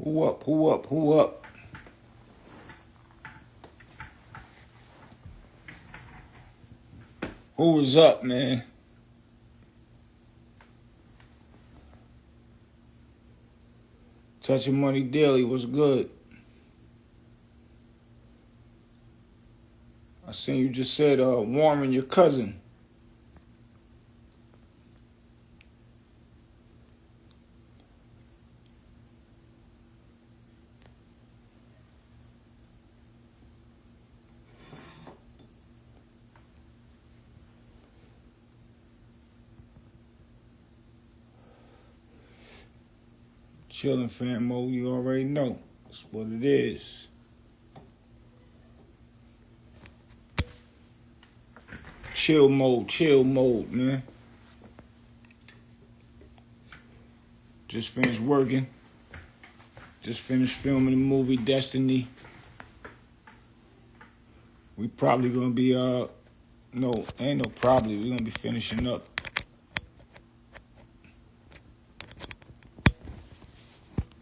Who up? Who up? Who up? Who is up, man? Touching Money Daily was good. I seen you just said warming your cousin. Chilling, famo, you already know. That's what it is. Chill mode, man. Just finished working. Just finished filming the movie Destiny. We probably gonna be, no, ain't no probably. We're gonna be finishing up.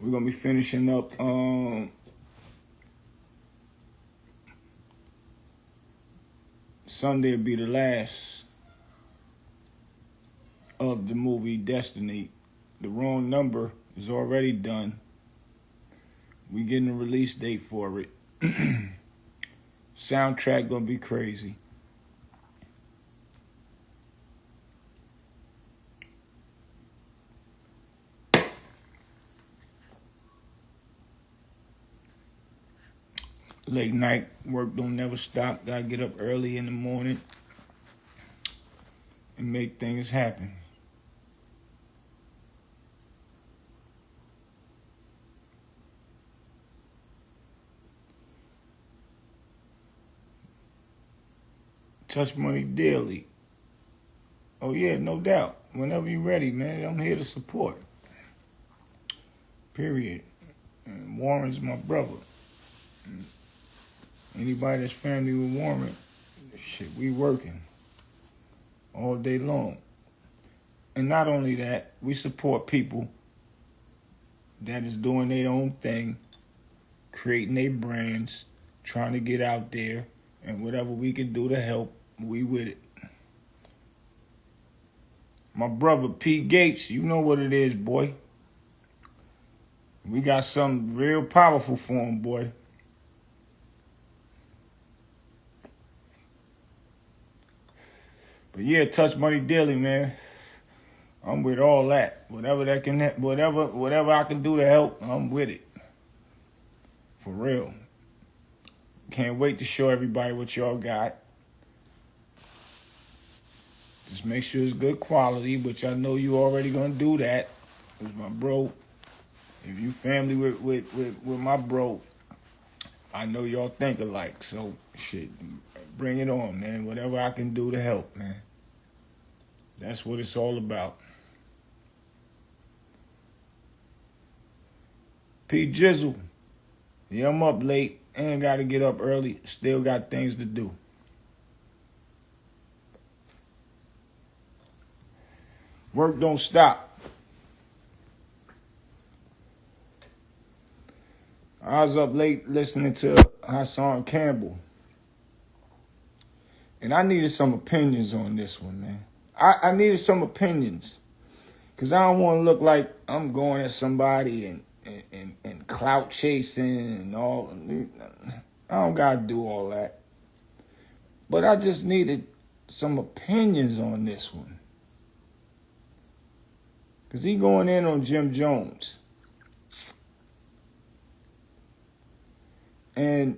We're gonna be finishing up, Sunday will be the last of the movie Destiny. The wrong number is already done. We getting a release date for it. Soundtrack gonna be crazy. Late night work don't never stop. Gotta get up early in the morning and make things happen. Touch Money Daily. Oh yeah, no doubt. Whenever you're ready, man, I'm here to support. Period. And Warren's my brother. Anybody that's family with Warren, shit, we working all day long. And not only that, we support people that is doing their own thing, creating their brands, trying to get out there, and whatever we can do to help, we with it. My brother, P. Gates, you know what it is, boy. We got something real powerful for him, boy. But yeah, Touch Money Daily, man. I'm with all that. Whatever I can do to help, I'm with it. For real. Can't wait to show everybody what y'all got. Just make sure it's good quality, which I know you already gonna do that. Cause my bro, if you family with my bro, I know y'all think alike. So shit, bring it on, man. Whatever I can do to help, man. That's what it's all about. P. Jizzle. Yeah, I'm up late. Ain't got to get up early. Still got things to do. Work don't stop. I was up late listening to Hassan Campbell. And I needed some opinions on this one, man. I needed some opinions. Because I don't want to look like I'm going at somebody and clout chasing and all. I don't got to do all that. But I just needed some opinions on this one. Because he going in on Jim Jones. And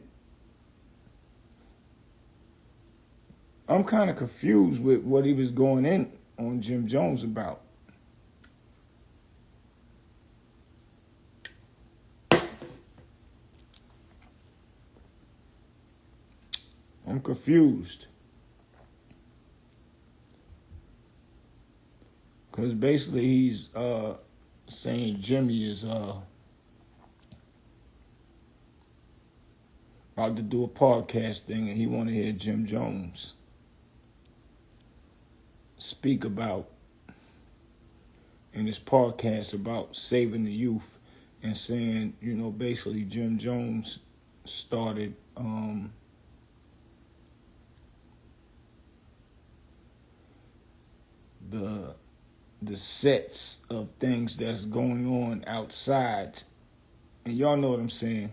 I'm kind of confused with what he was going in on Jim Jones about. I'm confused. Because basically he's saying Jimmy is about to do a podcast thing and he want to hear Jim Jones speak about in his podcast about saving the youth and saying, basically Jim Jones started the sets of things that's going on outside. And y'all know what I'm saying.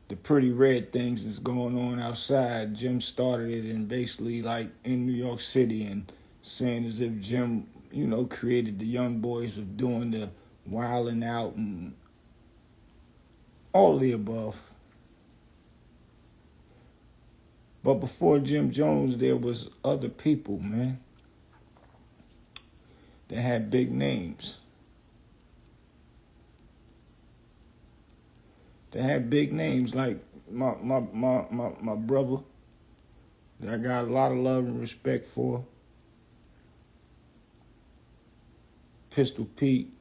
The pretty red things that's going on outside. Jim started it, and basically like in New York City, and saying as if Jim, created the young boys of doing the wilding out and all of the above. But before Jim Jones, there was other people, man, that had big names. They had big names, like my brother that I got a lot of love and respect for, Pistol Pete.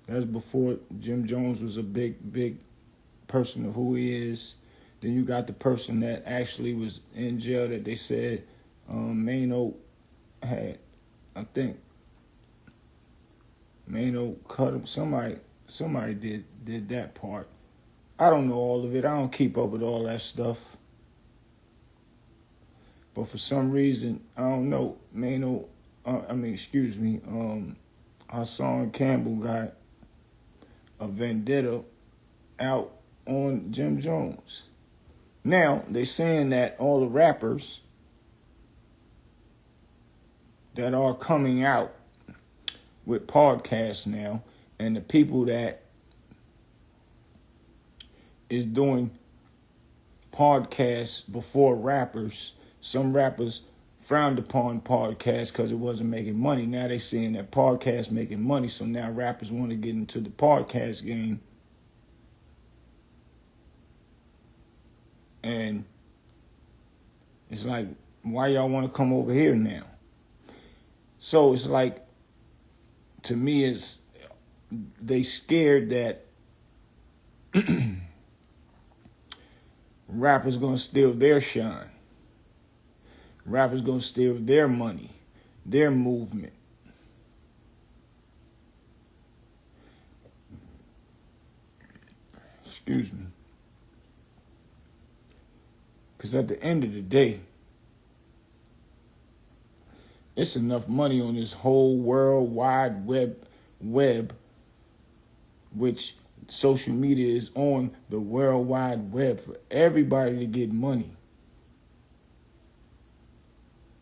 That's before Jim Jones was a big person of who he is. Then you got the person that actually was in jail that they said Mano had, I think Mano cut him. Somebody did that part. I don't know all of it. I don't keep up with all that stuff. But for some reason, I don't know, Hassan Campbell got a vendetta out on Jim Jones. Now, they're saying that all the rappers that are coming out with podcasts now, and the people that is doing podcasts before rappers, some rappers frowned upon podcasts because it wasn't making money. Now they seeing that podcasts making money, so now rappers want to get into the podcast game. And it's like, why y'all want to come over here now? So it's like, to me, it's they scared that rappers gonna steal their shine. Rappers gonna steal their money, their movement. Excuse me. Because at the end of the day, it's enough money on this whole world wide web, which social media is on the world wide web for everybody to get money.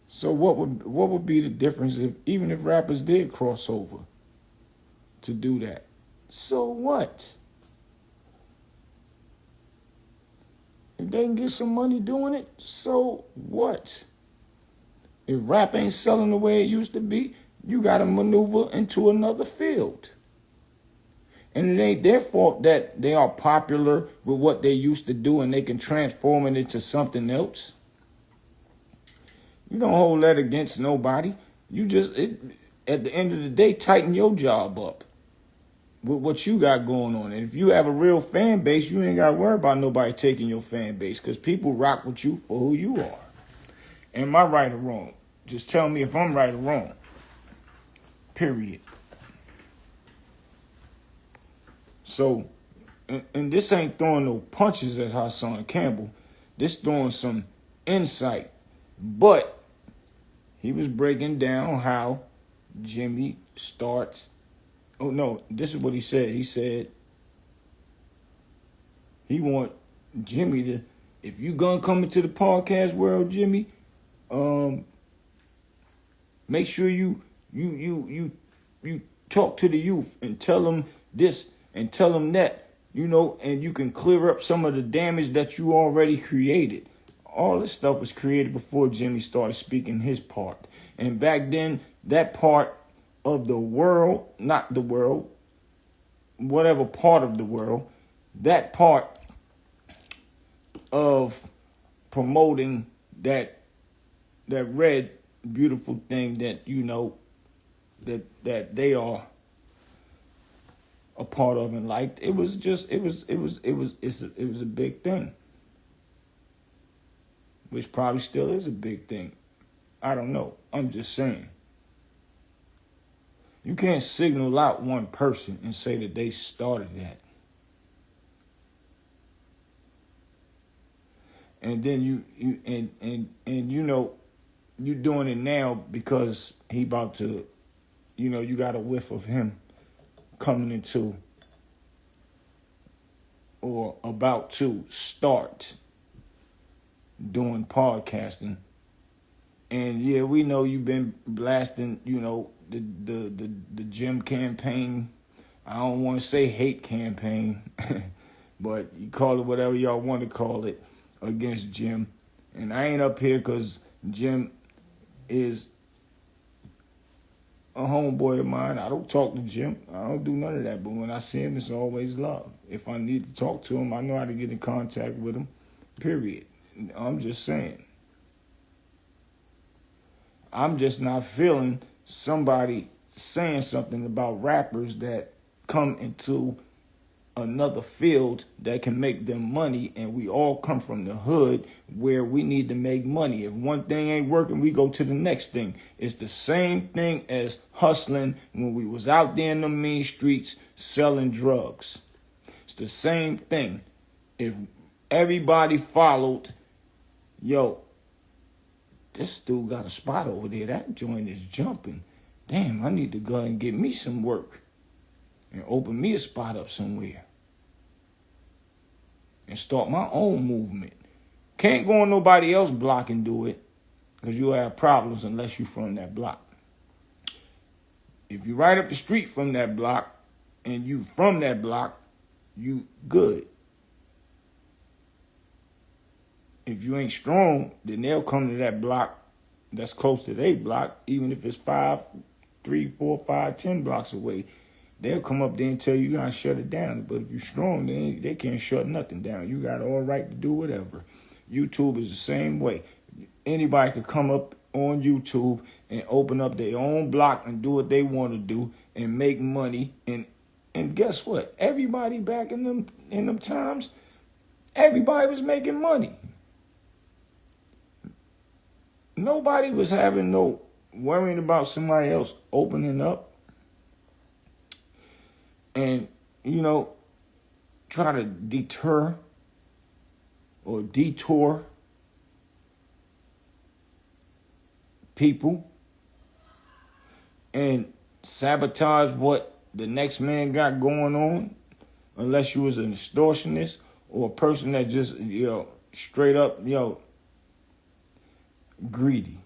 So what would be the difference even if rappers did cross over to do that? So what? If they can get some money doing it, so what? If rap ain't selling the way it used to be, you got to maneuver into another field. And it ain't their fault that they are popular with what they used to do and they can transform it into something else. You don't hold that against nobody. You just, at the end of the day, tighten your job up with what you got going on. And if you have a real fan base, you ain't got to worry about nobody taking your fan base, because people rock with you for who you are. Am I right or wrong? Just tell me if I'm right or wrong. Period. So, and this ain't throwing no punches at Hassan Campbell. This throwing some insight. But he was breaking down how Jimmy starts. Oh, no, this is what he said. He said he want Jimmy to, if you gonna come into the podcast world, Jimmy, make sure you talk to the youth and tell them this and tell them that, and you can clear up some of the damage that you already created. All this stuff was created before Jimmy started speaking his part. And back then, that part of the world, not the world, whatever part of the world, that part of promoting that red, beautiful thing that, that they are a part of and liked, it was a big thing. Which probably still is a big thing. I don't know. I'm just saying. You can't signal out one person and say that they started that. And then you know, you doing it now because he about to, you know, you got a whiff of him coming into or about to start doing podcasting. And yeah, we know you've been blasting, you know, the gym campaign. I don't want to say hate campaign, but you call it whatever y'all want to call it, against Jim. And I ain't up here because Jim is a homeboy of mine. I don't talk to Jim. I don't do none of that. But when I see him, it's always love. If I need to talk to him, I know how to get in contact with him, period. I'm just saying. I'm just not feeling somebody saying something about rappers that come into another field that can make them money, and we all come from the hood where we need to make money. If one thing ain't working, we go to the next thing. It's the same thing as hustling when we was out there in the mean streets selling drugs. It's the same thing. If everybody followed, yo, this dude got a spot over there. That joint is jumping. Damn, I need to go and get me some work and open me a spot up somewhere and start my own movement. Can't go on nobody else's block and do it because you'll have problems unless you're from that block. If you right up the street from that block and you from that block, you good. If you ain't strong, then they'll come to that block that's close to their block, even if it's 3, 4, 5, 10 blocks away. They'll come up there and tell you gotta shut it down. But if you're strong, they can't shut nothing down. You got all right to do whatever. YouTube is the same way. Anybody could come up on YouTube and open up their own block and do what they want to do and make money. And guess what? Everybody back in them times, everybody was making money. Nobody was having no worrying about somebody else opening up and, you know, try to deter or detour people and sabotage what the next man got going on, unless you was an extortionist or a person that just, you know, straight up, greedy.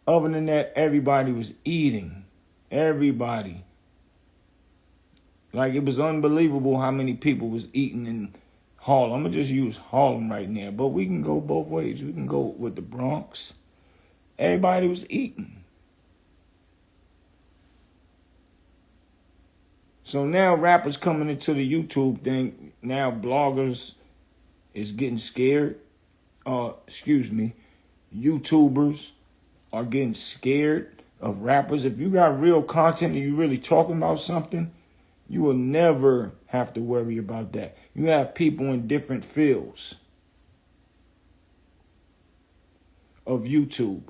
Other than that, everybody was eating. Everybody. Like, it was unbelievable how many people was eating in Harlem. I'm going to just use Harlem right now, but we can go both ways. We can go with the Bronx. Everybody was eating. So now rappers coming into the YouTube thing, now bloggers is getting scared. YouTubers are getting scared of rappers. If you got real content and you really talking about something, you will never have to worry about that. You have people in different fields of YouTube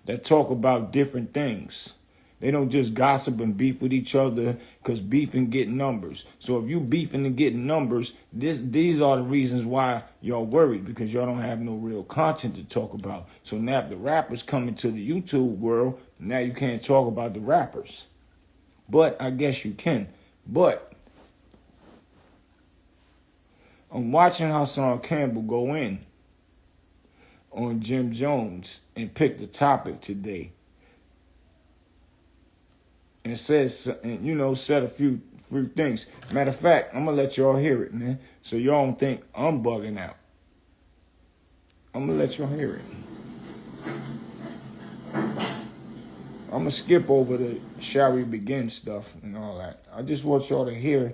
that talk about different things. They don't just gossip and beef with each other because beefing get numbers. So if you beefing and getting numbers, these are the reasons why y'all worried, because y'all don't have no real content to talk about. So now if the rappers come into the YouTube world, now you can't talk about the rappers. But I guess you can. But I'm watching Hassan Campbell go in on Jim Jones and pick the topic today. And said a few things. Matter of fact, I'm going to let y'all hear it, man. So y'all don't think I'm bugging out. I'm going to let y'all hear it. I'm going to skip over the shall we begin stuff and all that. I just want y'all to hear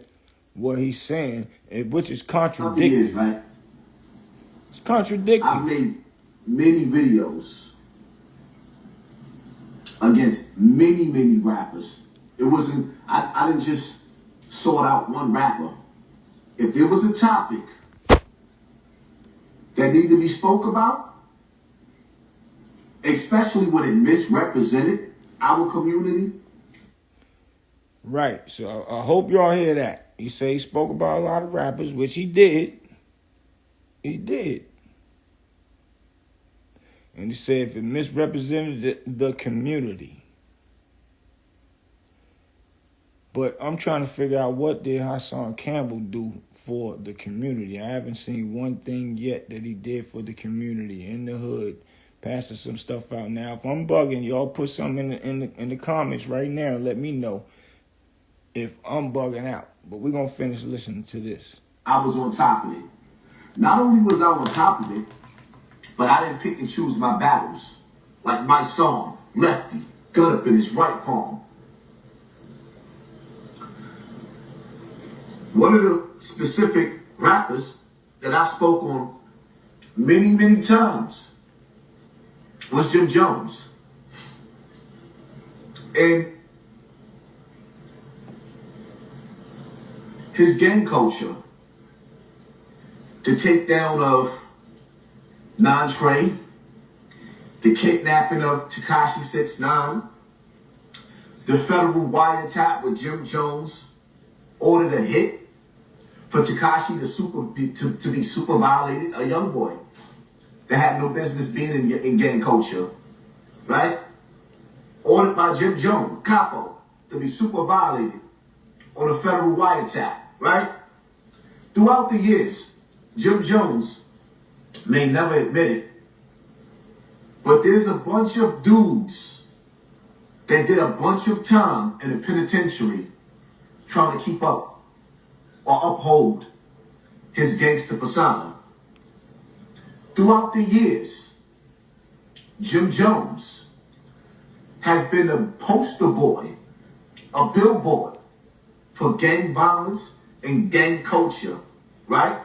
what he's saying, which is contradicting. Right? It's contradicting. I've made many videos against many rappers. It wasn't, I didn't just sort out one rapper. If there was a topic that needed to be spoke about, especially when it misrepresented our community. Right. So I hope y'all hear that. He said he spoke about a lot of rappers, which he did. He did. And he said if it misrepresented the community. But I'm trying to figure out what did Hassan Campbell do for the community. I haven't seen one thing yet that he did for the community in the hood, passing some stuff out. Now, if I'm bugging, y'all put something in the comments right now and let me know if I'm bugging out. But we're going to finish listening to this. I was on top of it. Not only was I on top of it, but I didn't pick and choose my battles. Like my song, Lefty, gun up in his right palm. One of the specific rappers that I spoke on many, many times was Jim Jones. And his gang culture, the takedown of Non-Trey, the kidnapping of Tekashi 6ix9ine, the federal wiretap with Jim Jones ordered a hit for Tekashi to be super violated, a young boy that had no business being in gang culture, right? Ordered by Jim Jones, capo, to be super violated on a federal wiretap, right? Throughout the years, Jim Jones may never admit it, but there's a bunch of dudes that did a bunch of time in the penitentiary trying to keep up or uphold his gangster persona. Throughout the years, Jim Jones has been a poster boy, a billboard for gang violence and gang culture, right?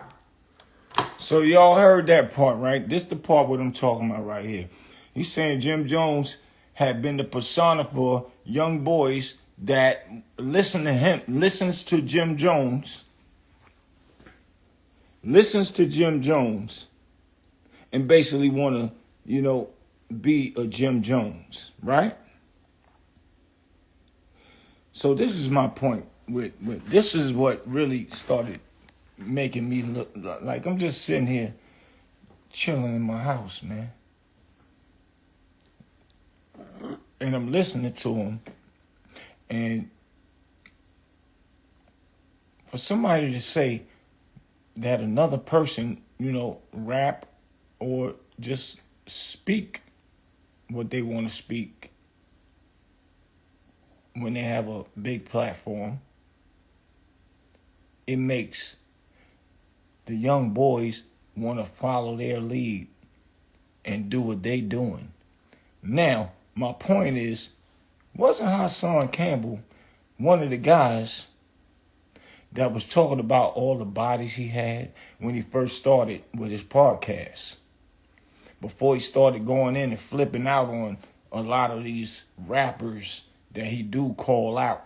So y'all heard that part, right? This is the part what I'm talking about right here. He's saying Jim Jones had been the persona for young boys that listen to him, listens to Jim Jones, and basically want to, be a Jim Jones, right? So this is my point. With this is what really started making me look like I'm just sitting here chilling in my house, man. And I'm listening to him. And for somebody to say that another person, rap or just speak what they want to speak when they have a big platform, it makes the young boys want to follow their lead and do what they doing. Now, my point is, wasn't Hassan Campbell one of the guys that was talking about all the bodies he had when he first started with his podcast? Before he started going in and flipping out on a lot of these rappers that he do call out.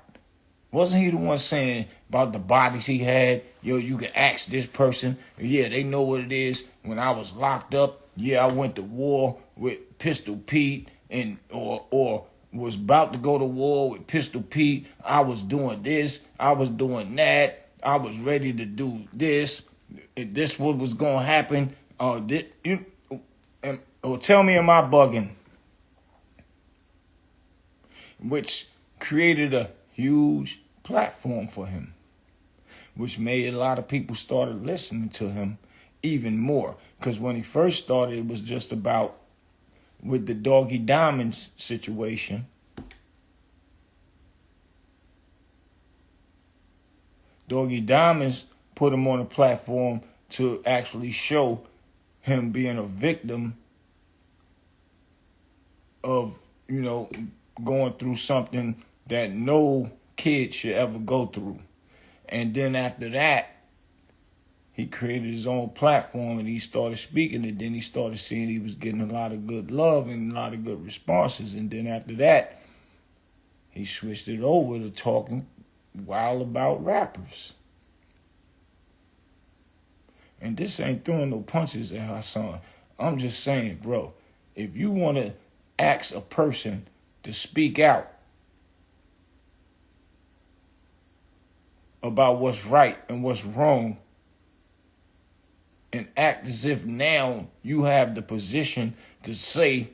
Wasn't he the one saying about the bodies he had? Yo, you can ask this person. Yeah, they know what it is. When I was locked up, yeah, I went to war with Pistol Pete and or was about to go to war with Pistol Pete. I was doing this. I was doing that. I was ready to do this. If this what was going to happen. Or tell me, am I bugging? Which created a huge platform for him, which made a lot of people started listening to him even more. Because when he first started, it was just about with the Doggy Diamonds situation. Doggy Diamonds put him on a platform to actually show him being a victim of, going through something that no kid should ever go through. And then after that, he created his own platform and he started speaking, and then he started seeing he was getting a lot of good love and a lot of good responses. And then after that, he switched it over to talking wild about rappers. And this ain't throwing no punches at Hassan. I'm just saying, bro, if you want to asks a person to speak out about what's right and what's wrong, and act as if now you have the position to say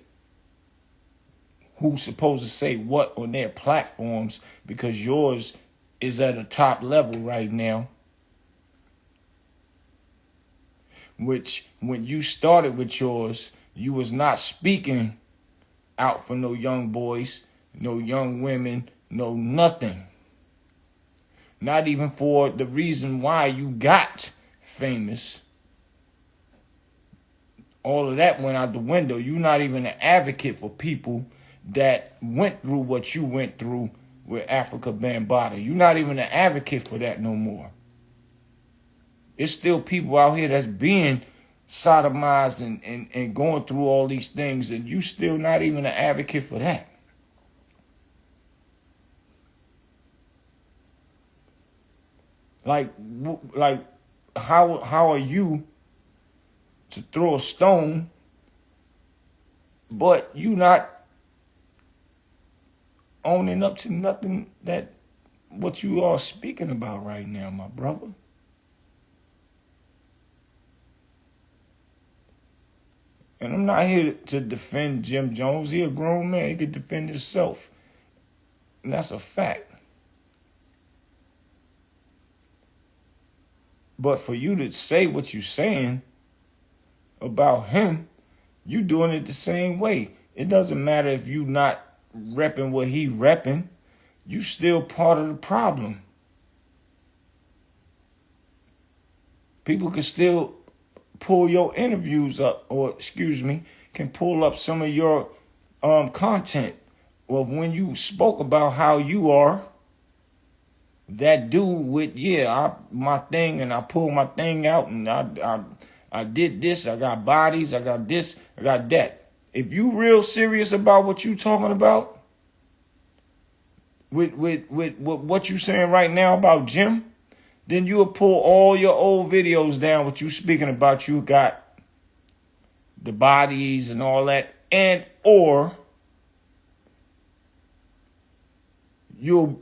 who's supposed to say what on their platforms, because yours is at a top level right now. Which, when you started with yours, you was not speaking out for no young boys, no young women, no nothing. Not even for the reason why you got famous. All of that went out the window. You're not even an advocate for people that went through what you went through with Africa Bambaataa. You're not even an advocate for that no more. It's still people out here that's being sodomized and going through all these things, and you still not even an advocate for that. Like how are you to throw a stone, but you not owning up to nothing that what you are speaking about right now, my brother? And I'm not here to defend Jim Jones. He a grown man. He can defend himself. And that's a fact. But for you to say what you're saying about him, you doing it the same way. It doesn't matter if you not repping what he repping. You still part of the problem. People can still pull your interviews up, or can pull up some of your content of when you spoke about how you are that dude with my thing, and I pulled my thing out, and I did this, I got bodies, I got this, I got that. If you real serious about what you talking about, with what you saying right now about Jim, then you'll pull all your old videos down, what you speaking about. You got the bodies and all that, and or you'll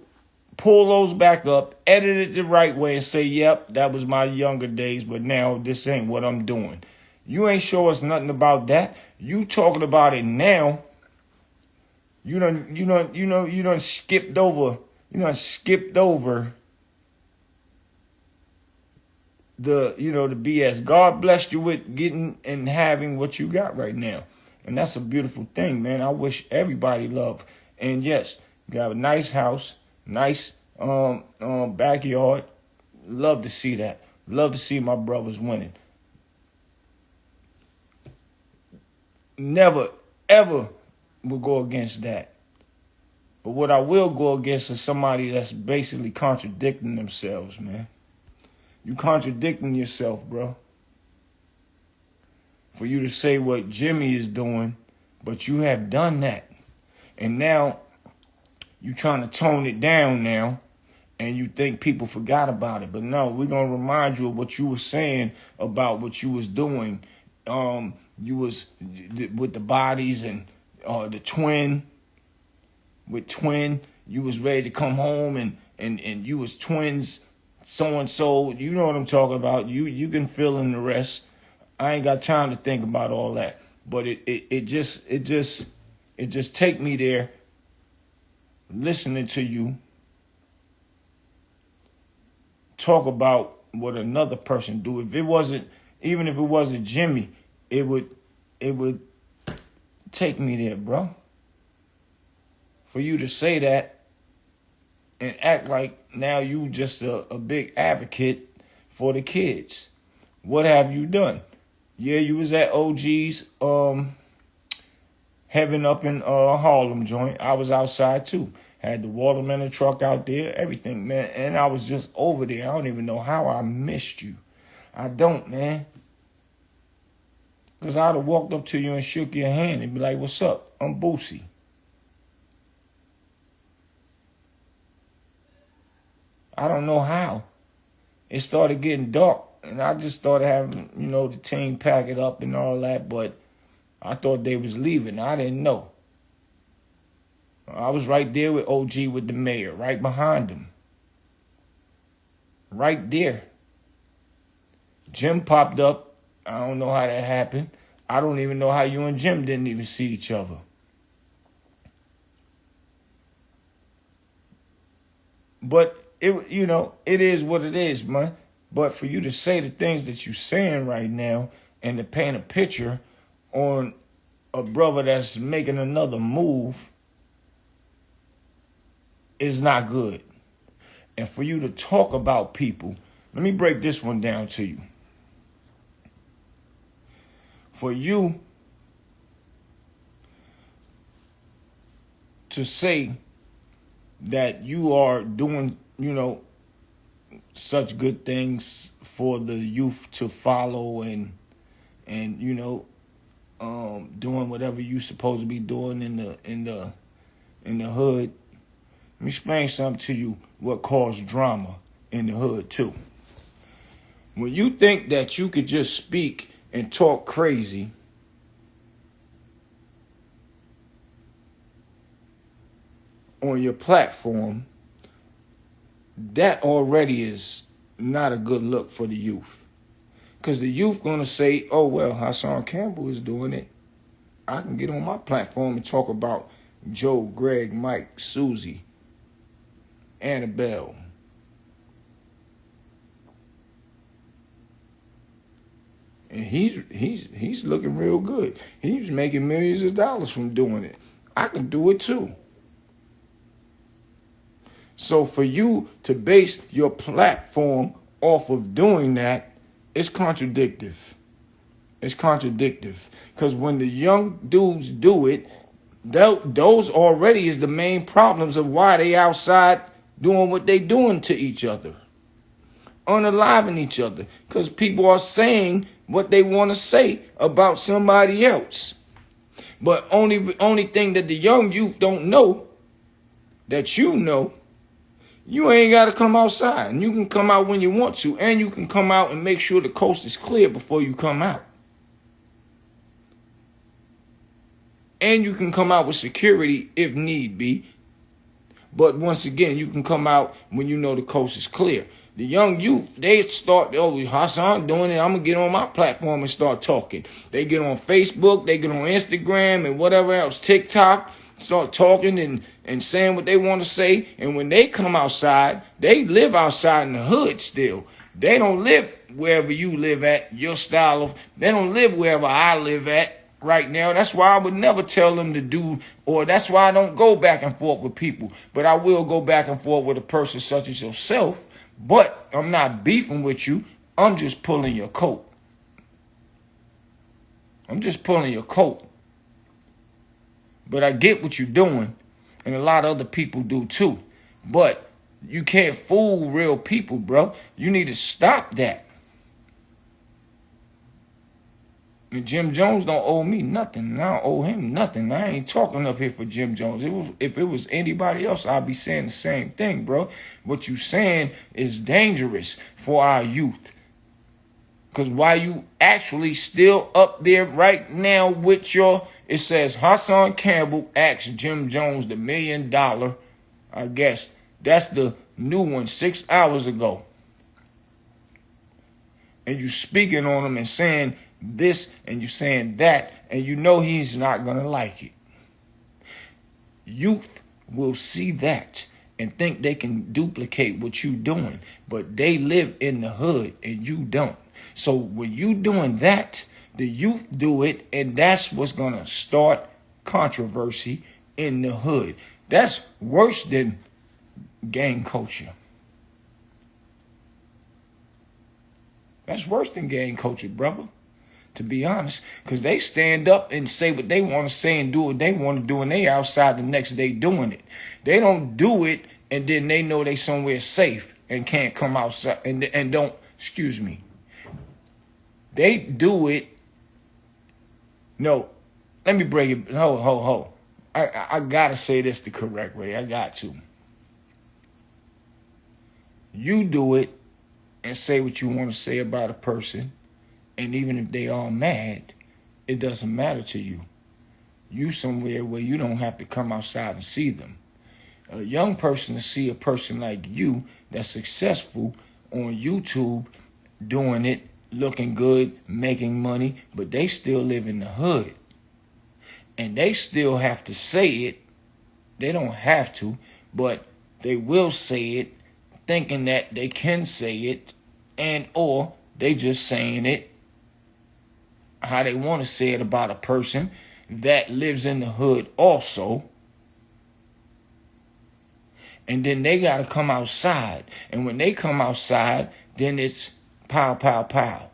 pull those back up, edit it the right way, and say, yep, that was my younger days, but now this ain't what I'm doing. You ain't show us nothing about that. You talking about it now. You done skipped over the BS. God blessed you with getting and having what you got right now. And that's a beautiful thing, man. I wish everybody love. And yes, you got a nice house, nice backyard. Love to see that. Love to see my brothers winning. Never, ever will go against that. But what I will go against is somebody that's basically contradicting themselves, man. You contradicting yourself, bro. For you to say what Jimmy is doing, but you have done that. And now you trying to tone it down now, and you think people forgot about it. But no, we're going to remind you of what you were saying about what you was doing. You was with the bodies and the twin. With twin, you was ready to come home and you was twins so-and-so. You know what I'm talking about. You can fill in the rest. I ain't got time to think about all that. But it just take me there listening to you talk about what another person do. Even if it wasn't Jimmy, it would take me there, bro. For you to say that and act like now you just a big advocate for the kids. What have you done? Yeah, you was at OG's Heaven up in Harlem joint. I was outside too. Had the watermelon truck out there, everything, man. And I was just over there. I don't even know how I missed you. I don't, man. Because I'd have walked up to you and shook your hand and be like, what's up? I'm Boosie. I don't know how. It started getting dark, and I just started having, the team pack it up and all that, but I thought they was leaving. I didn't know. I was right there with OG with the mayor, right behind him. Right there. Jim popped up. I don't know how that happened. I don't even know how you and Jim didn't even see each other. But it is what it is, man. But for you to say the things that you're saying right now and to paint a picture on a brother that's making another move is not good. And for you to talk about people, let me break this one down to you. For you to say that you are doing, such good things for the youth to follow and doing whatever you supposed to be doing in the hood. Let me explain something to you what caused drama in the hood too. When you think that you could just speak and talk crazy on your platform, that already is not a good look for the youth. Because the youth going to say, oh, well, Hassan Campbell is doing it. I can get on my platform and talk about Joe, Greg, Mike, Susie, Annabelle. And he's looking real good. He's making millions of dollars from doing it. I can do it too. So for you to base your platform off of doing that, it's contradictive. It's contradictive. Because when the young dudes do it, those already is the main problems of why they outside doing what they doing to each other. Unaliving each other. Because people are saying what they want to say about somebody else. But only thing that the young youth don't know, that you ain't got to come outside. And you can come out when you want to. And you can come out and make sure the coast is clear before you come out. And you can come out with security if need be. But once again, you can come out when you know the coast is clear. The young youth, they start, oh, Hassan doing it, I'm going to get on my platform and start talking. They get on Facebook, they get on Instagram and whatever else, TikTok, start talking and saying what they want to say. And when they come outside, they live outside in the hood still. They don't live wherever you live at, your style of, they don't live wherever I live at right now. That's why I would never tell them to do, or that's why I don't go back and forth with people. But I will go back and forth with a person such as yourself. But I'm not beefing with you. I'm just pulling your coat. I'm just pulling your coat. But I get what you're doing. And a lot of other people do too. But you can't fool real people, bro. You need to stop that. And Jim Jones don't owe me nothing. And I don't owe him nothing. I ain't talking up here for Jim Jones. If it was anybody else, I'd be saying the same thing, bro. What you saying is dangerous for our youth. Because while you actually still up there right now with it says Hassan Campbell asked Jim Jones the $1 million. I guess that's the new one 6 hours ago. And you speaking on him and saying this and you saying that, and you know he's not going to like it. Youth will see that and think they can duplicate what you doing, but they live in the hood and you don't. So when you doing that, the youth do it, and that's what's going to start controversy in the hood. That's worse than gang culture. That's worse than gang culture, brother. To be honest, because they stand up and say what they want to say and do what they want to do, and they outside the next day doing it. They don't do it, and then they know they somewhere safe and can't come outside and don't, excuse me. They do it. No, let me break it. Ho. I got to say this the correct way. I got to. You do it and say what you want to say about a person. And even if they are mad, it doesn't matter to you. you somewhere where you don't have to come outside and see them. A young person to see a person like you that's successful on YouTube doing it, looking good, making money, but they still live in the hood. And they still have to say it. They don't have to, but they will say it, thinking that they can say it, and or they just saying it how they want to say it about a person that lives in the hood also. And then they got to come outside. And when they come outside, then it's pow, pow, pow.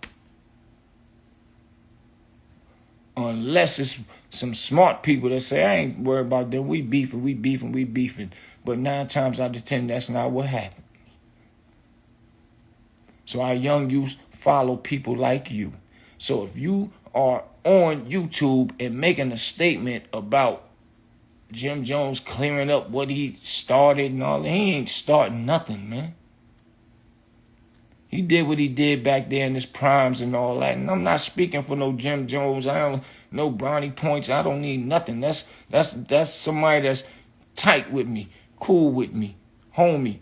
Unless it's some smart people that say, I ain't worried about them. We beefing. But 9 times out of 10, that's not what happened. So our young youth follow people like you. So if you are on YouTube and making a statement about Jim Jones clearing up what he started and all that, he ain't starting nothing, man. He did what he did back there in his primes and all that. And I'm not speaking for no Jim Jones. I don't no brownie points. I don't need nothing. That's somebody that's tight with me, cool with me, homie,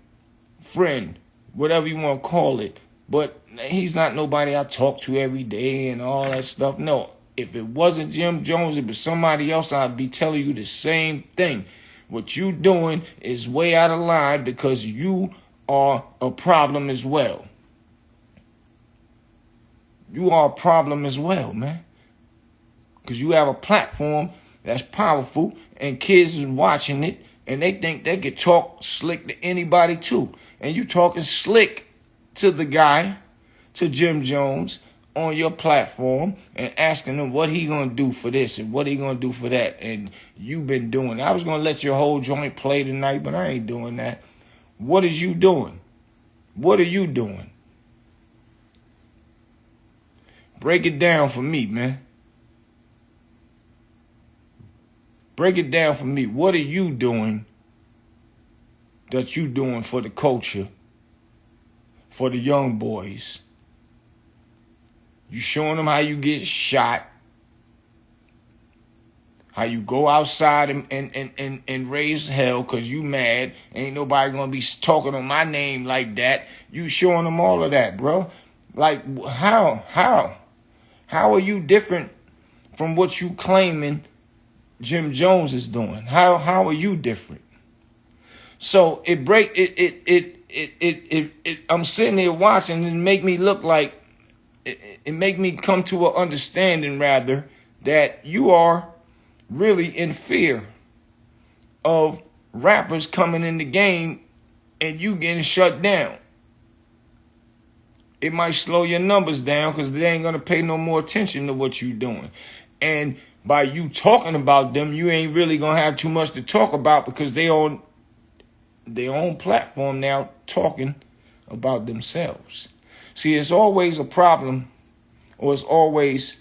friend, whatever you want to call it. But he's not nobody I talk to every day and all that stuff. No, if it wasn't Jim Jones, it was somebody else, I'd be telling you the same thing. What you doing is way out of line because you are a problem as well. You are a problem as well, man. Because you have a platform that's powerful and kids is watching it and they think they can talk slick to anybody too. And you talking slick to the guy, to Jim Jones, on your platform and asking him what he gonna do for this and what he gonna do for that. And you've been doing. I was gonna let your whole joint play tonight, but I ain't doing that. What is you doing? What are you doing? Break it down for me, man. Break it down for me. What are you doing that you doing for the culture, for the young boys? You showing them how you get shot, how you go outside and raise hell because you mad. Ain't nobody going to be talking on my name like that. You showing them all of that, bro. Like, how are you different from what you claiming Jim Jones is doing? How are you different? So I'm sitting here watching and it make me look like it make me come to an understanding rather that you are really in fear of rappers coming in the game and you getting shut down. It might slow your numbers down because they ain't going to pay no more attention to what you doing. And by you talking about them, you ain't really going to have too much to talk about because they on their own platform now talking about themselves. See, it's always a problem or it's always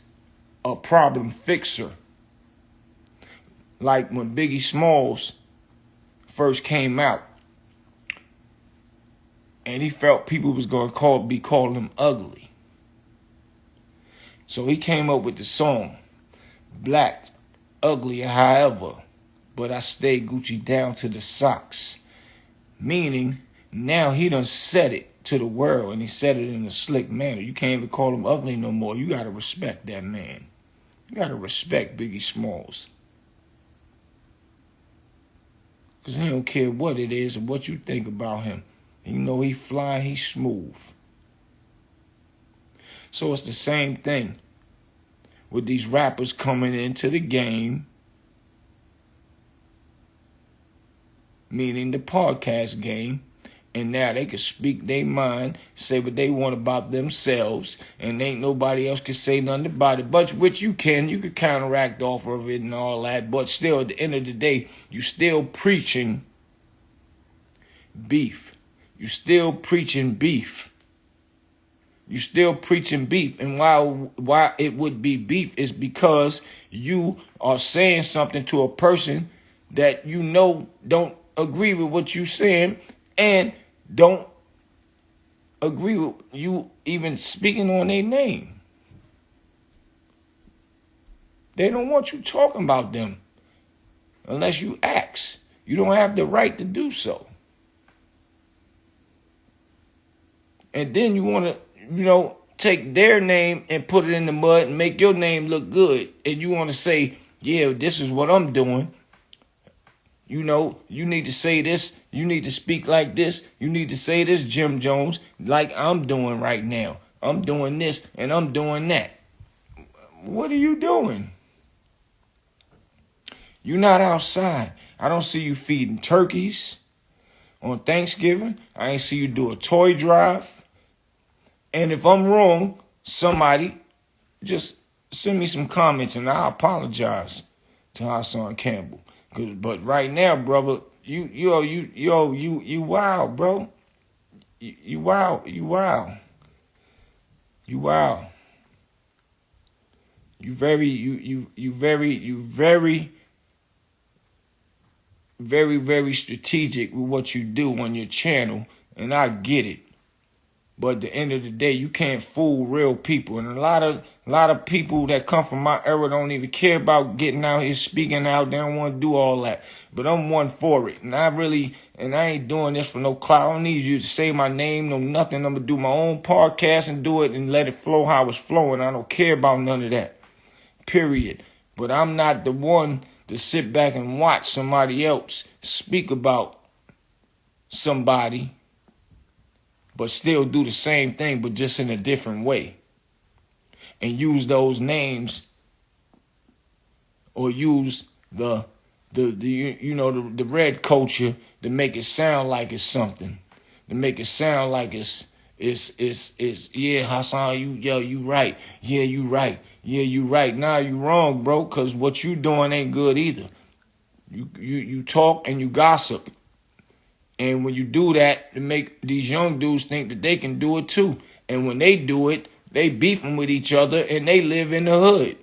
a problem fixer. Like when Biggie Smalls first came out and he felt people was going to be calling him ugly. So he came up with the song, Black, Ugly, However, but I stay Gucci down to the socks. Meaning, now he done said it to the world, and he said it in a slick manner. You can't even call him ugly no more. You got to respect that man. You got to respect Biggie Smalls. Because he don't care what it is or what you think about him. You know he fly, he smooth. So it's the same thing with these rappers coming into the game, meaning the podcast game, and now they can speak their mind, say what they want about themselves, and ain't nobody else can say nothing about it. But which you can counteract off of it and all that. But still, at the end of the day, you still preaching beef. You still preaching beef. You still preaching beef. And why it would be beef is because you are saying something to a person that you know don't agree with what you're saying and don't agree with you even speaking on their name. They don't want you talking about them. unless you ask. You don't have the right to do so. And then you want to, take their name and put it in the mud and make your name look good. And you want to say, yeah, this is what I'm doing. You need to say this. You need to speak like this. You need to say this, Jim Jones, like I'm doing right now. I'm doing this and I'm doing that. What are you doing? You're not outside. I don't see you feeding turkeys on Thanksgiving. I ain't see you do a toy drive. And if I'm wrong, somebody just send me some comments and I'll apologize to Hassan Campbell. But right now, brother, you wild, bro. You wild. You wild. You very strategic with what you do on your channel, and I get it. But at the end of the day, you can't fool real people. And a lot of people that come from my era don't even care about getting out here speaking out. They don't want to do all that. But I'm one for it. And I ain't doing this for no clout. I don't need you to say my name, no nothing. I'm going to do my own podcast and do it and let it flow how it's flowing. I don't care about none of that. Period. But I'm not the one to sit back and watch somebody else speak about somebody, but still do the same thing, but just in a different way. And use those names or use the red culture to make it sound like it's something. To make it sound like it's yeah, Hassan, you right. Yeah, you right. Yeah, you right. Nah, you wrong, bro, because what you doing ain't good either. You talk and you gossip. And when you do that, to make these young dudes think that they can do it too. And when they do it, they beefing with each other and they live in the hood.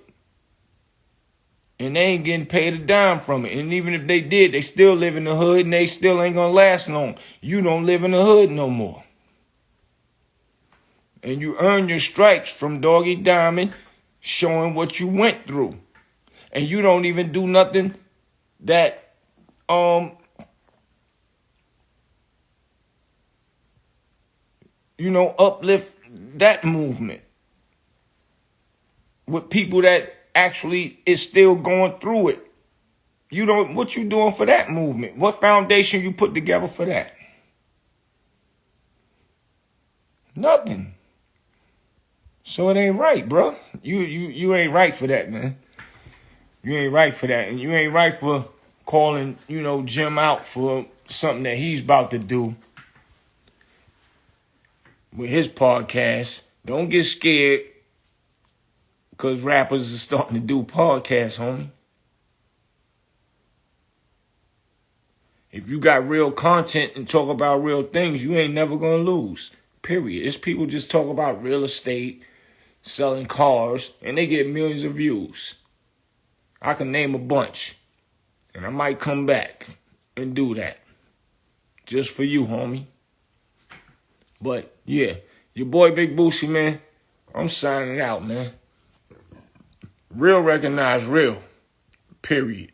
And they ain't getting paid a dime from it. And even if they did, they still live in the hood and they still ain't gonna last long. You don't live in the hood no more. And you earn your stripes from Doggy Diamond showing what you went through. And you don't even do nothing that uplift that movement with people that actually is still going through it. What you doing for that movement? What foundation you put together for that? Nothing. So it ain't right, bro. You ain't right for that, man. You ain't right for that. And you ain't right for calling, Jim out for something that he's about to do with his podcast. Don't get scared because rappers are starting to do podcasts, homie. If you got real content and talk about real things, you ain't never going to lose. Period. It's people just talk about real estate, selling cars, and they get millions of views. I can name a bunch. And I might come back and do that. Just for you, homie. But, yeah, your boy Big Bootsie, man, I'm signing out, man. Real recognize real. Period.